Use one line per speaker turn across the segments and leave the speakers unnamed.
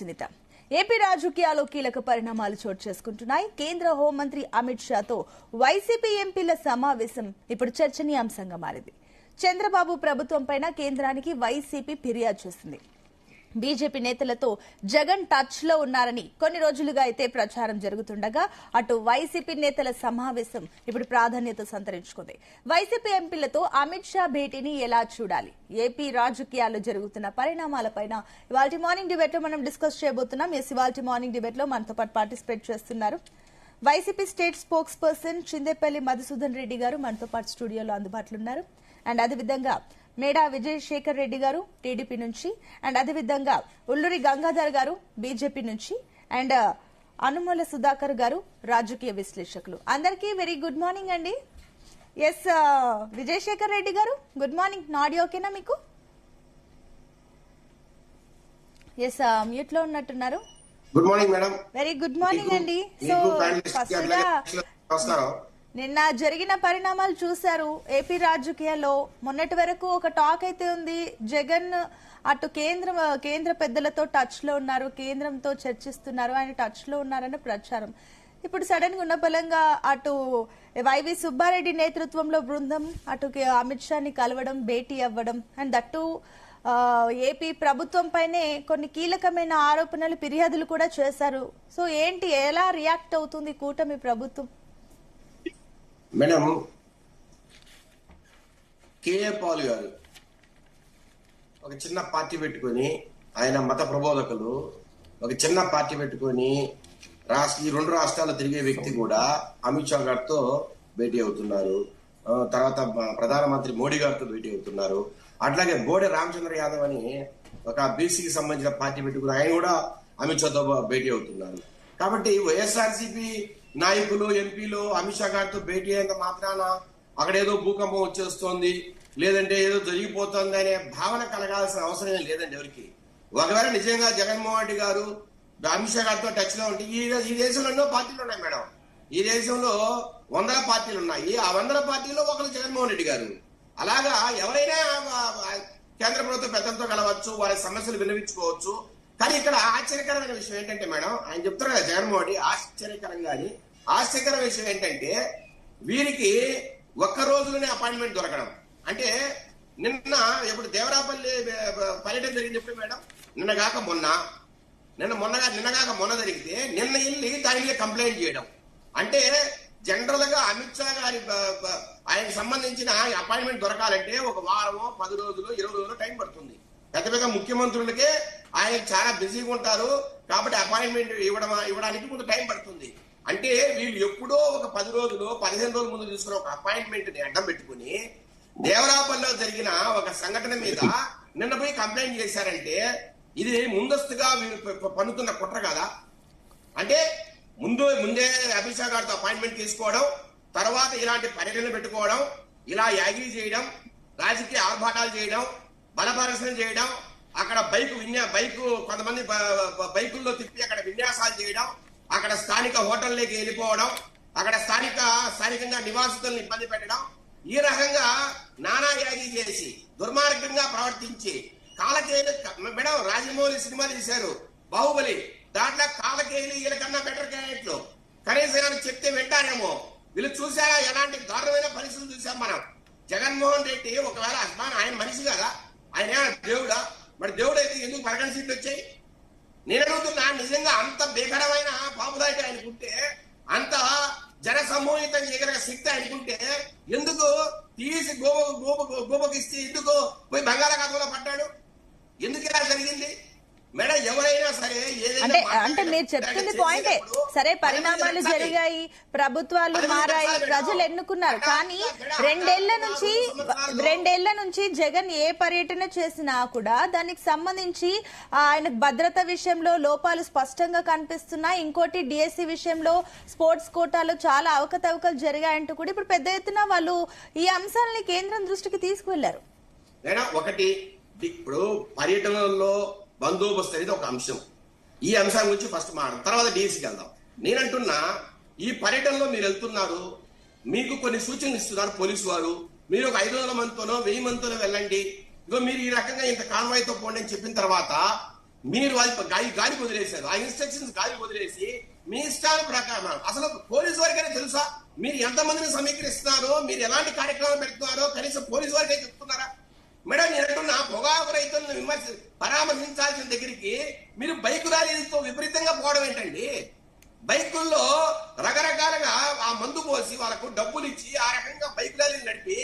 Sunitha. AP రాజకీయాల్లో కీలక పరిణామాలు చోటు చేసుకుంటున్నాయి. కేంద్ర హోంమంత్రి అమిత్ షాతో వైసీపీ ఎంపీల సమావేశం ఇప్పుడు చర్చనీయాంశంగా మారింది. చంద్రబాబు ప్రభుత్వంపైన కేంద్రానికి వైసీపీ ఫిర్యాదు చేసింది. బీజేపీ నేతలతో జగన్ టచ్ లో ఉన్నారని కొన్ని రోజులుగా అయితే ప్రచారం జరుగుతుండగా అటు వైసీపీ నేతల సమావేశం ఇప్పుడు ప్రాధాన్యత సంతరించుకుంది. వైసీపీ ఎంపీలతో అమిత్ షా భేటీని ఎలా చూడాలి, ఏపీ రాజకీయాల్లో జరుగుతున్న పరిణామాలపైన ఇవాల్టి మార్నింగ్ డిబేట్ లో మనం డిస్కస్ చేయబోతున్నాం. ఇవాల్టి మార్నింగ్ డిబేట్ లో మనతో పాటు పార్టిసిపేట్ చేస్తున్నారు YCP state spokesperson Chindepalli Madhusudan Reddy garu మనతో పాటు స్టూడియోలో అందుబాటులో ఉన్నారు. అండ్ అదేవిధంగా మేడా విజయశేఖర్ రెడ్డి గారు టీడీపీ నుంచి, అండ్ అదేవిధంగా ఉల్లూరి గంగాధర్ గారు బీజేపీ నుంచి, అండ్ అనుమూల సుధాకర్ గారు రాజకీయ విశ్లేషకులు. అందరికీ వెరీ గుడ్ మార్నింగ్ అండి. ఎస్ విజయశేఖర్ రెడ్డి గారు గుడ్ మార్నింగ్. నా ఆడియో ఓకేనా మీకు? ఎస్ మ్యూట్ లో ఉన్నట్టున్నారు.
Good morning madam.
Very good morning అండి. సో ఫస్ట్ గా నిన్న జరిగిన పరిణామాలు చూశారు ఏపీ రాజకీయాల్లో. మొన్నటి వరకు ఒక టాక్ అయితే ఉంది, జగన్ అటు కేంద్ర పెద్దలతో టచ్ లో ఉన్నారు, కేంద్రంతో చర్చిస్తున్నారు, ఆయన టచ్ లో ఉన్నారన్న ప్రచారం. ఇప్పుడు సడన్ గా ఉన్న బలంగా అటు వైవి సుబ్బారెడ్డి నేతృత్వంలో బృందం అటు అమిత్ షాని కలవడం, భేటీ అవ్వడం, అండ్ దట్టు ఏపీ ప్రభుత్వం పైనే కొన్ని కీలకమైన ఆరోపణలు, ఫిర్యాదులు కూడా చేశారు. సో ఏంటి, ఎలా రియాక్ట్ అవుతుంది కూటమి ప్రభుత్వం?
మేడం, కేఏ పాల్ గారు ఒక చిన్న పార్టీ పెట్టుకొని, ఆయన మత ప్రబోధకులు ఒక చిన్న పార్టీ పెట్టుకొని ఈ రెండు రాష్ట్రాలు తిరిగే వ్యక్తి కూడా అమిత్ షా గారితో భేటీ అవుతున్నారు. తర్వాత ప్రధానమంత్రి మోడీ గారితో భేటీ అవుతున్నారు. అట్లాగే బోడే రామచంద్ర యాదవ్ అని ఒక బీసీకి సంబంధించిన పార్టీ పెట్టుకుని ఆయన కూడా అమిత్ షాతో భేటీ అవుతున్నారు. కాబట్టి వైఎస్ఆర్సీపీ నాయకులు, ఎంపీలు అమిత్ షా గారితో భేటీ అయినంత మాత్రాన అక్కడ ఏదో భూకంపం వచ్చేస్తోంది, లేదంటే ఏదో జరిగిపోతుంది అనే భావన కలగాల్సిన అవసరం ఏం లేదండి ఎవరికి. ఒకవేళ నిజంగా జగన్మోహన్ రెడ్డి గారు అమిత్ షా గారితో టచ్ లో ఉంటే ఈ దేశంలో ఎన్నో పార్టీలు ఉన్నాయి మేడం. ఈ దేశంలో 100 పార్టీలు ఉన్నాయి. ఆ 100 పార్టీలో ఒకరు జగన్మోహన్ రెడ్డి గారు. అలాగా ఎవరైనా కేంద్ర ప్రభుత్వ పెద్దలతో కలవచ్చు, వారి సమస్యలు విన్నవించుకోవచ్చు. కానీ ఇక్కడ ఆశ్చర్యకరమైన విషయం ఏంటంటే మేడం, ఆయన చెప్తారు కదా జగన్మోహన్ రెడ్డి ఆశ్చర్యకరమైన విషయం ఏంటంటే వీరికి ఒక్క రోజులోనే అపాయింట్మెంట్ దొరకడం. అంటే నిన్న ఎప్పుడు దేవరాపల్లి పర్యటన జరిగింది ఎప్పుడు మేడం? నిన్నగాక మొన్న జరిగితే నిన్న వెళ్ళి దాని మీద కంప్లైంట్ చేయడం. అంటే జనరల్ గా అమిత్ షా గారి ఆయనకు సంబంధించిన అపాయింట్మెంట్ దొరకాలంటే ఒక వారమో 10 రోజులు 20 రోజులు టైం పడుతుంది. పెద్ద ముఖ్యమంత్రులకే ఆయన చాలా బిజీగా ఉంటారు కాబట్టి అపాయింట్మెంట్ ఇవ్వడానికి ముందు టైం పడుతుంది. అంటే వీళ్ళు ఎప్పుడో ఒక 10 రోజులు 15 రోజుల ముందు తీసుకున్న ఒక అపాయింట్మెంట్ ని అడ్డం పెట్టుకుని దేవరాపల్లిలో జరిగిన ఒక సంఘటన మీద నిన్న పోయి కంప్లైంట్ చేశారంటే ఇది ముందస్తుగా వీళ్ళు పన్నుతున్న కుట్ర కదా. అంటే ముందే అమిత్ షా గారితో అపాయింట్మెంట్ తీసుకోవడం, తర్వాత ఇలాంటి పర్యటనలు పెట్టుకోవడం, ఇలా యాగిరి చేయడం, రాజకీయ ఆర్భాటాలు చేయడం, బలపరచన చేయడం, అక్కడ బైకు కొంతమంది బైకుల్లో తిప్పి అక్కడ విన్యాసాలు చేయడం, అక్కడ స్థానిక హోటల్లోకి వెళ్ళిపోవడం, అక్కడ స్థానికంగా నివాసితులను ఇబ్బంది పెట్టడం, ఈ రకంగా నానా యాగి చేసి దుర్మార్గంగా ప్రవర్తించి కాలకేయులు మేడం. రాజమౌళి సినిమా తీశారు బాహుబలి, దాంట్లో కాలకేయులు వీళ్ళకన్నా బెటర్ క్యాండిడేట్లు. కనీసం చెప్తే వింటారేమో. వీళ్ళు చూసారా ఎలాంటి దారుణమైన పరిస్థితులు చూసాం మనం. జగన్మోహన్ రెడ్డి ఒకవేళ ఆయన మనిషి కదా, ఆయన దేవుడా? మరి దేవుడు అయితే ఎందుకు పరగణ సీట్లు వచ్చాయి? నేను అడుగుతున్నా, నిజంగా అంత భీకరమైన పాపులారిటీ ఆయనకుంటే, అంత జన సమూహితం చేయగలిగే శక్తి ఆయనకుంటే ఎందుకు తీసి గోపకిస్తే ఎందుకు పోయి బంగాళాఖాతంలో పడ్డాడు? ఎందుకు ఇలా జరిగింది మేడం? ఎవరైనా సరే
అంటే మీరు చెప్తుంది పాయింటే సరే, పరిణామాలు జరిగాయి, ప్రభుత్వాలు మారాయి, ప్రజలు ఎన్నుకున్నారు. కానీ రెండేళ్ల నుంచి జగన్ ఏ పర్యటన చేసినా కూడా దానికి సంబంధించి ఆయన భద్రత విషయంలో లోపాలు స్పష్టంగా కనిపిస్తున్నాయి. ఇంకోటి డిఎస్సి విషయంలో స్పోర్ట్స్ కోటాలో చాలా అవకతవకలు జరిగాయంటూ కూడా ఇప్పుడు పెద్ద ఎత్తున వాళ్ళు ఈ అంశాలని కేంద్రం దృష్టికి తీసుకువెళ్లారు.
ఒకటి ఇప్పుడు పర్యటనలో బందోబస్తు అనేది ఒక అంశం. ఈ అంశం గురించి ఫస్ట్ మాట్లాడదాం, తర్వాత డిఎస్సికి వెళ్దాం. నేనంటున్నా, ఈ పర్యటనలో మీరు వెళ్తున్నారు, మీకు కొన్ని సూచనలు ఇస్తున్నారు పోలీసు వారు. మీరు ఒక 500 మందితోనో 1000 మందితోనో వెళ్ళండి, ఇగో మీరు ఈ రకంగా ఇంత కాన్వాయ్తో పోండి అని చెప్పిన తర్వాత మీరు అది గాలి వదిలేశారు. ఆ ఇన్స్ట్రక్షన్స్ గాలి వదిలేసి మీ ఇష్టాల ప్రకారం అసలు పోలీసు వారికైనా తెలుసా మీరు ఎంతమందిని సమీకరిస్తున్నారో, మీరు ఎలాంటి కార్యక్రమాలు పెడుతున్నారో కనీసం పోలీసు వారికే చెప్తున్నారా? మేడం నేను అంటున్నా, పొగాకు రైతులను పరామర్శించాల్సిన దగ్గరికి మీరు బైకు ర్యాలీలతో విపరీతంగా పోవడం ఏంటండి? బైకుల్లో రకరకాలుగా ఆ మందు పోసి వాళ్ళకు డబ్బులు ఇచ్చి ఆ రకంగా బైక్ ర్యాలీలు నడిపి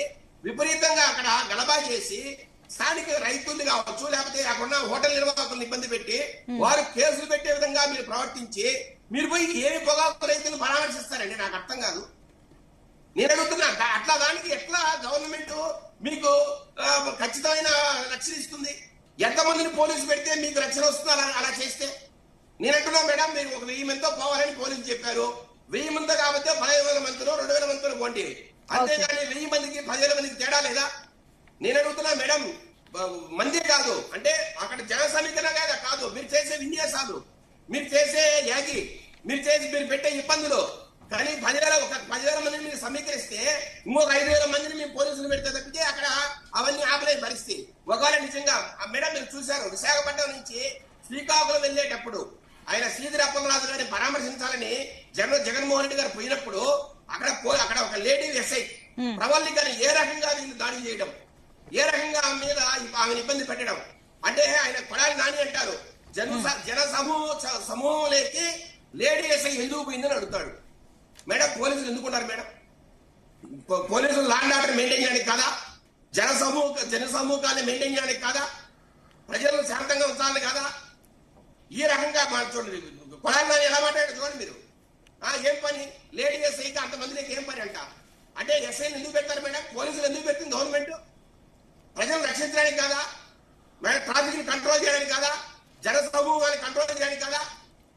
విపరీతంగా అక్కడ గలబా చేసి స్థానిక రైతుల్ని కావచ్చు, లేకపోతే అక్కడ హోటల్ నిర్వాహకులను ఇబ్బంది పెట్టి వారు కేసులు పెట్టే విధంగా మీరు ప్రవర్తించి మీరు పోయి ఏమి పొగాకు రైతులను పరామర్శిస్తారండి? నాకు అర్థం కాదు. నేను అడుగుతున్నా, అట్లా దానికి ఎట్లా గవర్నమెంట్ మీకు ఖచ్చితమైన రక్షణ ఇస్తుంది? ఎంతమందిని పోలీసు పెడితే మీకు రక్షణ వస్తుంది అలా చేస్తే? నేను అంటున్నా మేడం, మీరు ఒక 1000 మందితో పోవాలని పోలీసులు చెప్పారు. 1000 మందితో కాబట్టి 15,000 మందిలో 2,000 మందితో పోండి. అంతేగాని 1000 మందికి 10,000 మందికి తేడా లేదా? నేను అడుగుతున్నా మేడం, మంది కాదు అంటే అక్కడ జన సమీకరణ కాదు, మీరు చేసే విన్యాసాలు, మీరు చేసే యాగి, మీరు పెట్టే ఇబ్బందులు. కానీ 10,000 మందిని మీరు సమీకరిస్తే ఇంకొక 5,000 మందిని మేము పోలీసులు పెడితే తప్పితే అక్కడ అవన్నీ ఆపలే పరిస్థితి. ఒకవేళ నిజంగా మేడం మీరు చూశారు, విశాఖపట్నం నుంచి శ్రీకాకుళం వెళ్ళేటప్పుడు ఆయన శ్రీధర్ అప్పలరాజు గారిని పరామర్శించాలని జగన్మోహన్ రెడ్డి గారు పోయినప్పుడు అక్కడ ఒక లేడీ ఎస్ఐ ప్రవల్లి గారిని ఏ రకంగా వీళ్ళు దాడి చేయడం, ఏ రకంగా ఆమె మీద ఆమెను ఇబ్బంది పెట్టడం. అంటే ఆయన కొడాలి నాని అంటారు, జన సమూహంలోకి లేడీ ఎస్ఐ ఎందుకు పోయిందని అడుగుతాడు. మేడం పోలీసులు ఎందుకున్నారు మేడం? పోలీసులు లా అండ్ ఆర్డర్ మెయింటైన్ చేయడానికి కాదా? జన సమూహాన్ని మెయింటైన్ చేయడానికి కాదా? ప్రజలను శాంతంగా ఉంచాలని కాదా? ఈ రకంగా చూడండి, కొడాలి ఎలా మాట్లాడారు చూడండి మీరు. ఏం పని లేడీ ఎస్ఐకి అంతమందికి ఏం పని అంట? అంటే ఎస్ఐని ఎందుకు పెడతారు మేడం? పోలీసులు ఎందుకు పెడుతుంది గవర్నమెంట్? ప్రజలను రక్షించడానికి కాదా మేడం? ట్రాఫిక్ ని కంట్రోల్ చేయడానికి కాదా? జన సమూహాన్ని కంట్రోల్ చేయడానికి కాదా?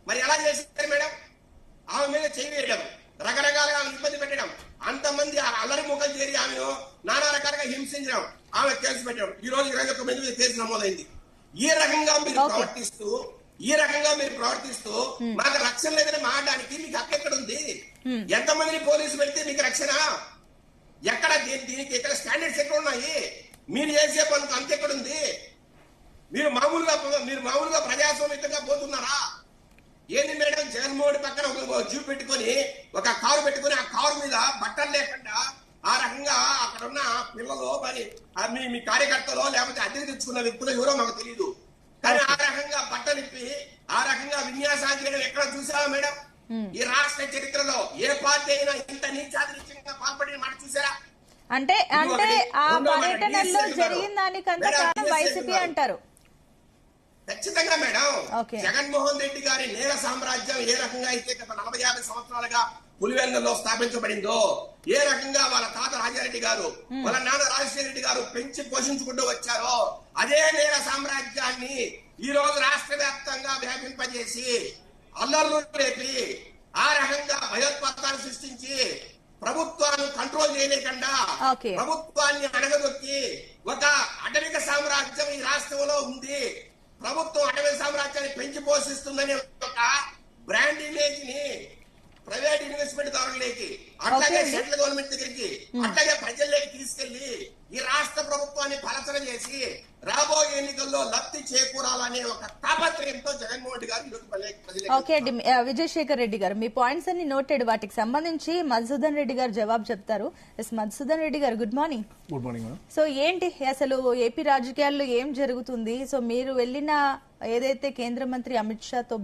మరి ఎలా చేస్తారు మేడం? ఆమె మీద చేయి వేయడం, రకరకాలుగా ఆమెను ఇబ్బంది పెట్టడం, అంతమంది అల్లరి ముఖం చేరి ఆమెను నానా రకాలుగా హింసించడం, ఆమె కేసు పెట్టడం. ఈ రోజు 21 మంది మీద కేసు నమోదైంది. ఈ రకంగా మీరు ప్రవర్తిస్తూ మాకు రక్షణ లేదని మాట్లాడడానికి మీకు హక్కు ఎక్కడ ఉంది? ఎంతమందిని పోలీసు పెడితే మీకు రక్షణ ఎక్కడ? దీనికి ఎక్కడ స్టాండర్డ్స్ ఎక్కడ ఉన్నాయి? మీరు చేసే పనులకు అంత ఎక్కడుంది? మీరు మామూలుగా ప్రజాస్వామ్యంగా పోతున్నారా? ఏంది మేడం, జగన్మోహన్ పక్కన ఒక జీప్ పెట్టుకొని ఒక కారు పెట్టుకొని ఆ కారు మీద బట్టలు లేకుండా ఆ రకంగా అక్కడ ఉన్న పిల్లలు మరి మీ కార్యకర్తలో లేకపోతే అద్దెకి తెచ్చుకున్న వ్యక్తులు ఎవరో మాకు తెలియదు. కానీ ఆ రకంగా బట్టలిప్పి ఆ రకంగా విన్యాసాలు చేయడం ఎక్కడ చూసావా మేడం? ఈ రాష్ట్ర చరిత్రలో ఏ పార్టీ అయినా ఇంత నీచాతిరీచ్యంగా పాల్పడి మాట చూసారా?
అంటే ఆ పర్యటనలో జరిగిన దానికంత కారణం వైసీపీ అంటారు.
ఖచ్చితంగా మేడం, జగన్మోహన్ రెడ్డి గారి నేర సామ్రాజ్యం ఏ రకంగా అయితే గత 40-50 సంవత్సరాలుగా పులివెందుల్లో స్థాపించబడిందో, ఏ రకంగా వాళ్ళ తాత రాజారెడ్డి గారు వాళ్ళ నాన్న రాజశేఖర రెడ్డి గారు పెంచి పోషించుకుంటూ వచ్చారో అదే నేర సామ్రాజ్యాన్ని ఈ రోజు రాష్ట్ర వ్యాప్తంగా వ్యాపింపజేసి అల్లర్లు రేపి ఆ రకంగా భయోత్పాతాలు సృష్టించి ప్రభుత్వాన్ని కంట్రోల్ చేయలేకుండా ప్రభుత్వాన్ని అడగదొక్కి ఒక అటవిక సామ్రాజ్యం ఈ రాష్ట్రంలో ఉంది. ప్రభుత్వం అటవీ సామ్రాజ్యాన్ని పెంచి పోషిస్తుందనే ఒక బ్రాండ్ ఇమేజ్ ని ప్రైవేట్ ఇన్వెస్ట్మెంట్ దారులకి, అట్లాగే సెంట్రల్ గవర్నమెంట్ దగ్గరికి, అట్లాగే ప్రజల్లోకి తీసుకెళ్లి ఈ రాష్ట్ర ప్రభుత్వాన్ని పలచన చేసి రాబోయే ఎన్నికల్లో లబ్ధి చేకూరాలనే ఒక తాపత్రయంతో జగన్మోహన్ రెడ్డి గారు.
ఓకే విజయశేఖర్ రెడ్డి గారు, మీ పాయింట్స్ అన్ని నోటెడ్. వాటికి సంబంధించి మధుసూదన్ రెడ్డి గారు జవాబు చెప్తారు. మధుసూదన్ రెడ్డి గారు, good morning.
Good morning madam.
So ఏంటి అసలు ఏపీ రాజకీయాల్లో ఏం జరుగుతుంది? సో మీరు వెళ్ళిన ఏదైతే కేంద్ర మంత్రి అమిత్ షాతో